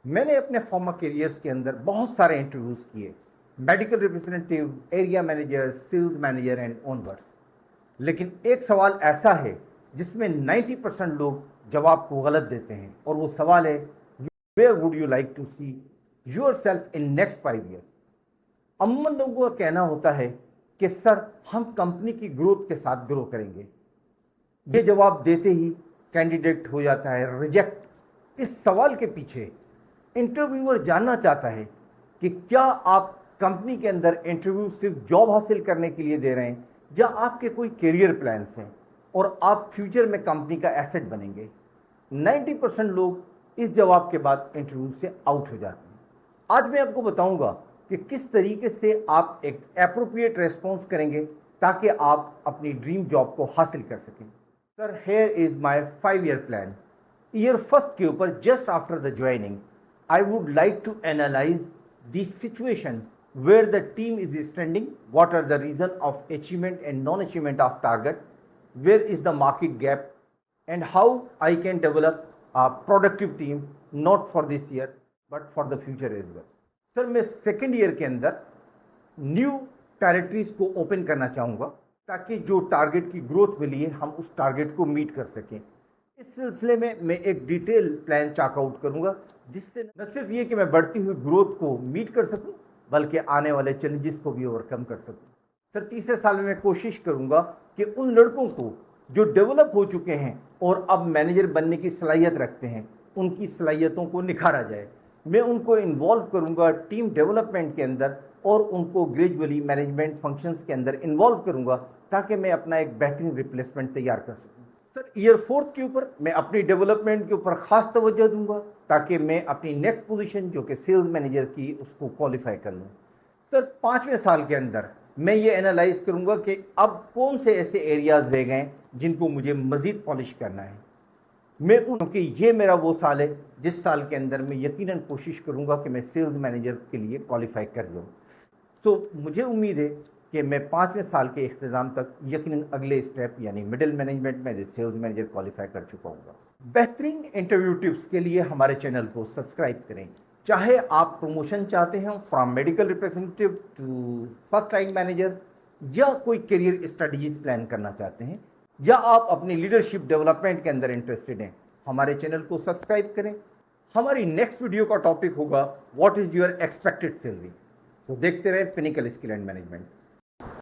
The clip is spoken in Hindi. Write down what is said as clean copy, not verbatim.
मैंने अपने फॉर्मर करियर्स के अंदर बहुत सारे इंटरव्यूज़ किए, medical representative, area manager, sales manager and onwards. लेकिन एक सवाल ऐसा है जिसमें 90% लोग जवाब को गलत देते हैं, और वो सवाल है, where would you like to see yourself in next 5 year. अमूमन लोगों का कहना होता है कि सर, हम कंपनी की ग्रोथ के साथ ग्रो करेंगे। ये जवाब देते ही कैंडिडेट हो जाता है रिजेक्ट। इस सवाल के पीछे इंटरव्यूअर जानना चाहता है कि क्या आप कंपनी के अंदर इंटरव्यू सिर्फ जॉब हासिल करने के लिए दे रहे हैं, या आपके कोई करियर प्लान्स हैं और आप फ्यूचर में कंपनी का एसेट बनेंगे। 90% लोग इस जवाब के बाद इंटरव्यू से आउट हो जाते हैं। आज मैं आपको बताऊंगा कि किस तरीके से आप एक एप्रोप्रिएट रेस्पॉन्स करेंगे ताकि आप अपनी ड्रीम जॉब को हासिल कर सकें। Sir, here is my 5 year plan. Year first के ऊपर just after the joining I would like to analyze the situation where the team is standing, what are the reason of achievement and non-achievement of target, where is the market gap, and how I can develop a productive team not for this year but for the future as well. Sir, मैं सेकेंड ईयर के अंदर न्यू टेरिटरीज को ओपन करना चाहूँगा ताकि जो टारगेट की ग्रोथ मिली है हम उस टारगेट को मीट कर सकें। इस सिलसिले में मैं एक डिटेल प्लान चाक आउट करूंगा, जिससे न सिर्फ ये कि मैं बढ़ती हुई ग्रोथ को मीट कर सकूं बल्कि आने वाले चैलेंजेस को भी ओवरकम कर सकूं। सर, तीसरे साल में मैं कोशिश करूंगा कि उन लड़कों को जो डेवलप हो चुके हैं और अब मैनेजर बनने की सलाहियत रखते हैं, उनकी सलाहियतों को निखारा जाए। मैं उनको इन्वॉल्व करूंगा टीम डेवलपमेंट के अंदर और उनको ग्रेजुअली मैनेजमेंट फंक्शंस के अंदर इन्वॉल्व करूंगा ताकि मैं अपना एक बेहतरीन रिप्लेसमेंट तैयार कर सकूं। सर, ईयर फोर्थ के ऊपर मैं अपनी डेवलपमेंट के ऊपर खास तवज्जो दूंगा ताकि मैं अपनी नेक्स्ट पोजीशन जो कि सेल्स मैनेजर की उसको क्वालिफाई कर लूँ। सर, 5वें साल के अंदर मैं ये एनालाइज करूंगा कि अब कौन से ऐसे एरियाज रह गए जिनको मुझे मजीद पॉलिश करना है। मैं क्योंकि ये मेरा वो साल है जिस साल के अंदर मैं यकीनन कोशिश करूंगा कि मैं सेल्स मैनेजर के लिए क्वालिफाई कर लूँ। तो मुझे उम्मीद है कि मैं 5वें साल के इख्तिताम तक यकीनन अगले स्टेप यानी मिडिल मैनेजमेंट में सेल्स मैनेजर क्वालिफाई कर चुका हूँ। बेहतरीन इंटरव्यू टिप्स के लिए हमारे चैनल को सब्सक्राइब करें। चाहे आप प्रमोशन चाहते हैं from medical representative to first line manager, या कोई करियर स्ट्रेटजीज प्लान करना चाहते हैं, या आप अपनी लीडरशिप डेवलपमेंट के अंदर इंटरेस्टेड हैं, हमारे चैनल को सब्सक्राइब करें। हमारी नेक्स्ट वीडियो का टॉपिक होगा what is your expected salary. तो देखते रहे पिनिकल स्किल एंड मैनेजमेंट।